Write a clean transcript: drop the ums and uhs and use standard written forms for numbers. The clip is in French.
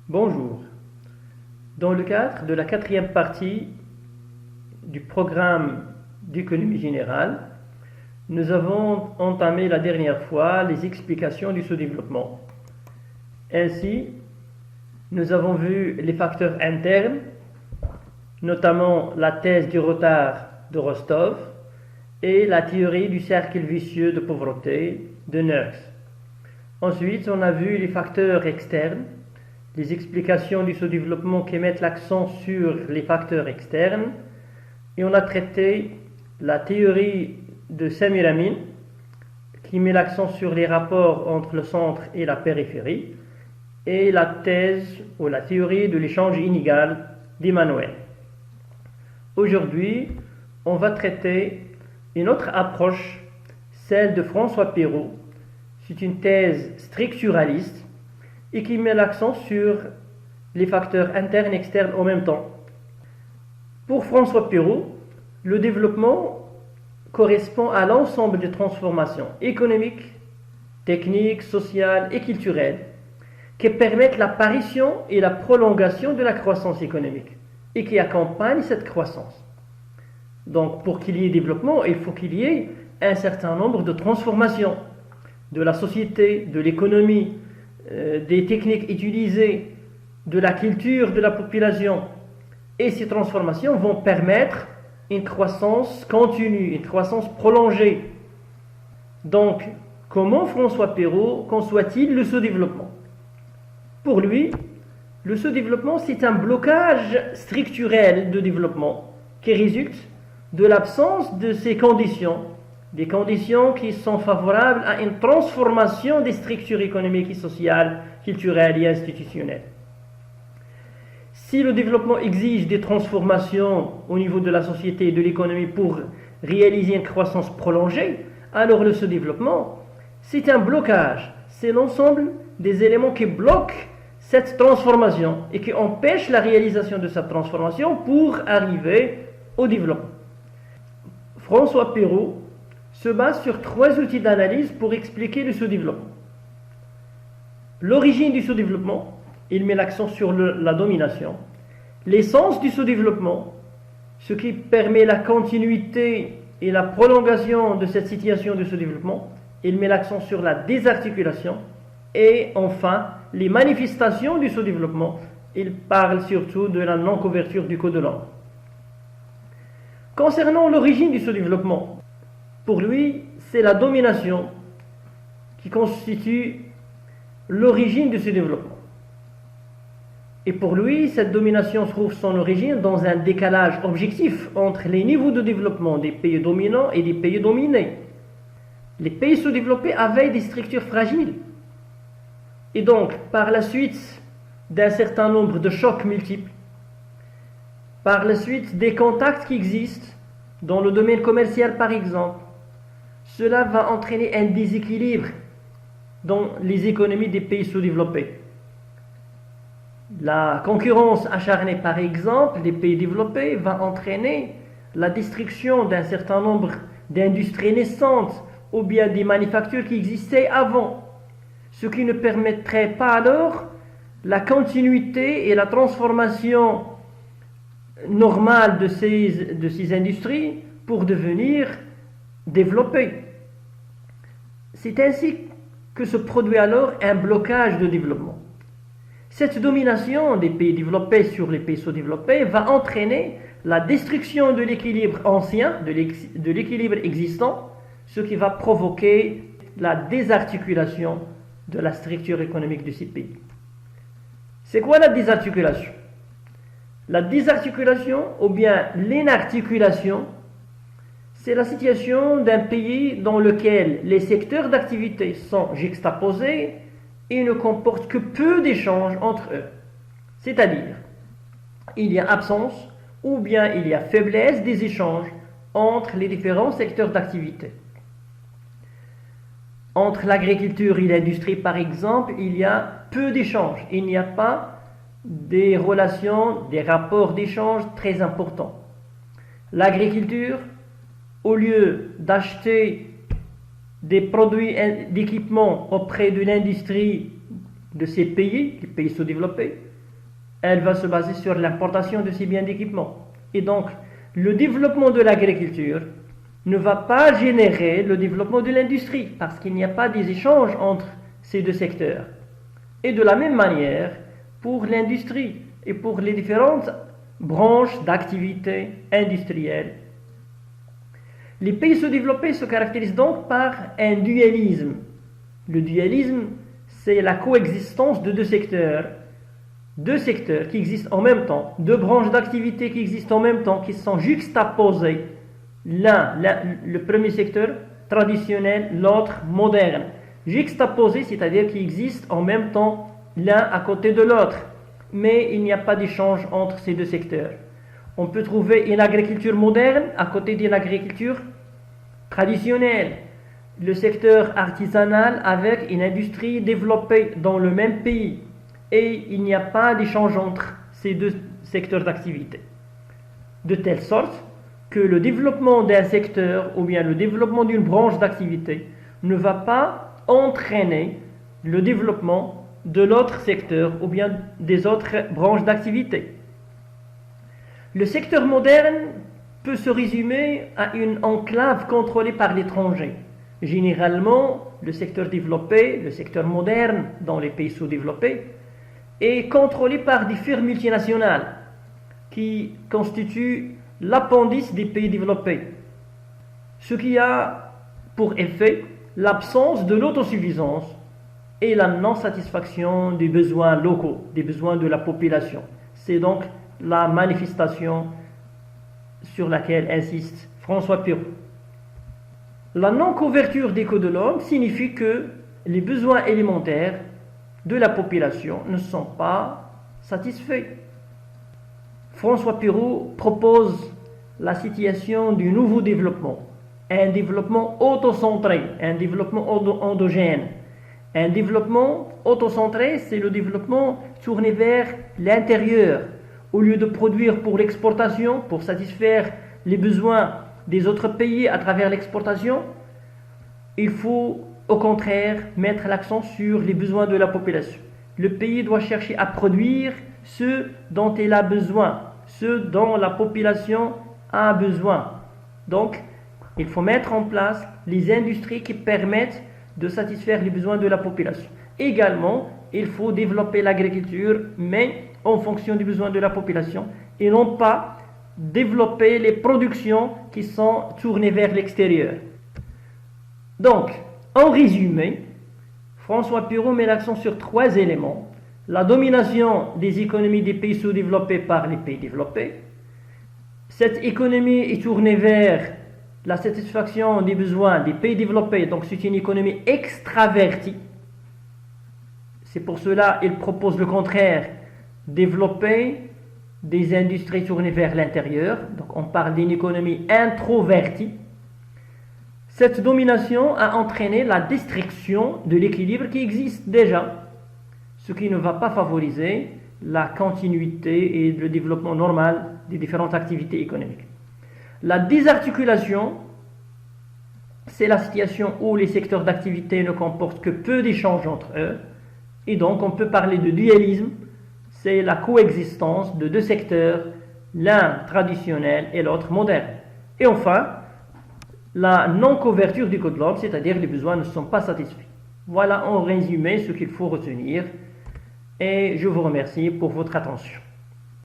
Bonjour. Dans le cadre de la quatrième partie du programme d'économie générale, nous avons entamé la dernière fois les explications du sous-développement. Ainsi, nous avons vu les facteurs internes, notamment la thèse du retard de Rostov et la théorie du cercle vicieux de pauvreté de Nernst. Ensuite, on a vu les facteurs externes, les explications du sous-développement qui mettent l'accent sur les facteurs externes, et on a traité la théorie de Semiramin qui met l'accent sur les rapports entre le centre et la périphérie, et la thèse ou la théorie de l'échange inégal d'Emmanuel. Aujourd'hui, on va traiter une autre approche, celle de François Perroux. C'est une thèse structuraliste et qui met l'accent sur les facteurs internes et externes en même temps. Pour François Perroux, le développement correspond à l'ensemble des transformations économiques, techniques, sociales et culturelles qui permettent l'apparition et la prolongation de la croissance économique et qui accompagnent cette croissance. Donc, pour qu'il y ait développement, il faut qu'il y ait un certain nombre de transformations de la société, de l'économie, des techniques utilisées, de la culture de la population. Et ces transformations vont permettre une croissance continue, une croissance prolongée. Donc, comment François Perroux conçoit-il le sous-développement? Pour lui, le sous-développement, c'est un blocage structurel de développement qui résulte de l'absence de ces conditions, des conditions qui sont favorables à une transformation des structures économiques et sociales, culturelles et institutionnelles. Si le développement exige des transformations au niveau de la société et de l'économie pour réaliser une croissance prolongée, alors le sous-développement, c'est un blocage. C'est l'ensemble des éléments qui bloquent cette transformation et qui empêchent la réalisation de cette transformation pour arriver au développement. François Perroux se base sur 3 outils d'analyse pour expliquer le sous-développement. L'origine du sous-développement, il met l'accent sur la domination. L'essence du sous-développement, ce qui permet la continuité et la prolongation de cette situation de sous-développement, il met l'accent sur la désarticulation. Et enfin, les manifestations du sous-développement, il parle surtout de la non-couverture du code de l'ordre. Concernant l'origine du sous-développement, pour lui, c'est la domination qui constitue l'origine de ce développement. Et pour lui, cette domination trouve son origine dans un décalage objectif entre les niveaux de développement des pays dominants et des pays dominés. Les pays sous-développés avaient des structures fragiles. Et donc, par la suite d'un certain nombre de chocs multiples, par la suite des contacts qui existent dans le domaine commercial par exemple, cela va entraîner un déséquilibre dans les économies des pays sous-développés. La concurrence acharnée par exemple des pays développés va entraîner la destruction d'un certain nombre d'industries naissantes ou bien des manufactures qui existaient avant, ce qui ne permettrait pas alors la continuité et la transformation normale de ces industries pour devenir développées. C'est ainsi que se produit alors un blocage de développement. Cette domination des pays développés sur les pays sous-développés va entraîner la destruction de l'équilibre ancien, de l'équilibre existant, ce qui va provoquer la désarticulation de la structure économique de ces pays. C'est quoi la désarticulation? La désarticulation ou bien l'inarticulation, c'est la situation d'un pays dans lequel les secteurs d'activité sont juxtaposés et ne comportent que peu d'échanges entre eux. C'est-à-dire, il y a absence ou bien il y a faiblesse des échanges entre les différents secteurs d'activité. Entre l'agriculture et l'industrie, par exemple, il y a peu d'échanges. Il n'y a pas des relations, des rapports d'échange très importants. L'agriculture, au lieu d'acheter des produits d'équipement auprès de l'industrie de ces pays, les pays sous-développés, elle va se baser sur l'importation de ces biens d'équipement. Et donc, le développement de l'agriculture ne va pas générer le développement de l'industrie, parce qu'il n'y a pas des échanges entre ces deux secteurs. Et de la même manière, pour l'industrie et pour les différentes branches d'activité industrielle, les pays sous-développés se caractérisent donc par un dualisme. Le dualisme, c'est la coexistence de deux secteurs qui existent en même temps, deux branches d'activité qui existent en même temps, qui sont juxtaposées. Le premier secteur traditionnel, l'autre moderne. Juxtaposés, c'est-à-dire qui existent en même temps l'un à côté de l'autre. Mais il n'y a pas d'échange entre ces deux secteurs. On peut trouver une agriculture moderne à côté d'une agriculture traditionnelle. Le secteur artisanal avec une industrie développée dans le même pays. Et il n'y a pas d'échange entre ces deux secteurs d'activité. De telle sorte que le développement d'un secteur ou bien le développement d'une branche d'activité ne va pas entraîner le développement de l'autre secteur ou bien des autres branches d'activité. Le secteur moderne peut se résumer à une enclave contrôlée par l'étranger. Généralement, le secteur développé, le secteur moderne dans les pays sous-développés, est contrôlé par des firmes multinationales qui constituent l'appendice des pays développés, ce qui a pour effet l'absence de l'autosuffisance et la non-satisfaction des besoins locaux, des besoins de la population. C'est donc la manifestation sur laquelle insiste François Pirault. La non-couverture des coûts de l'homme signifie que les besoins élémentaires de la population ne sont pas satisfaits. François Pirault propose la situation du nouveau développement, un développement autocentré, un développement endogène. Un développement autocentré, c'est le développement tourné vers l'intérieur. Au lieu de produire pour l'exportation, pour satisfaire les besoins des autres pays à travers l'exportation, il faut au contraire mettre l'accent sur les besoins de la population. Le pays doit chercher à produire ce dont il a besoin, ce dont la population a besoin. Donc, il faut mettre en place les industries qui permettent de satisfaire les besoins de la population. Également, il faut développer l'agriculture, mais en fonction des besoins de la population, et non pas développer les productions qui sont tournées vers l'extérieur. Donc, en résumé, François Pirault met l'accent sur 3 éléments. La domination des économies des pays sous-développés par les pays développés. Cette économie est tournée vers la satisfaction des besoins des pays développés, donc c'est une économie extravertie. C'est pour cela qu'il propose le contraire, développer des industries tournées vers l'intérieur. Donc on parle d'une économie introvertie. Cette domination a entraîné la destruction de l'équilibre qui existe déjà, ce qui ne va pas favoriser la continuité et le développement normal des différentes activités économiques. La désarticulation, c'est la situation où les secteurs d'activité ne comportent que peu d'échanges entre eux, et donc on peut parler de dualisme, c'est la coexistence de deux secteurs, l'un traditionnel et l'autre moderne. Et enfin, la non-couverture du coût de l'homme, c'est-à-dire les besoins ne sont pas satisfaits. Voilà en résumé ce qu'il faut retenir, et je vous remercie pour votre attention.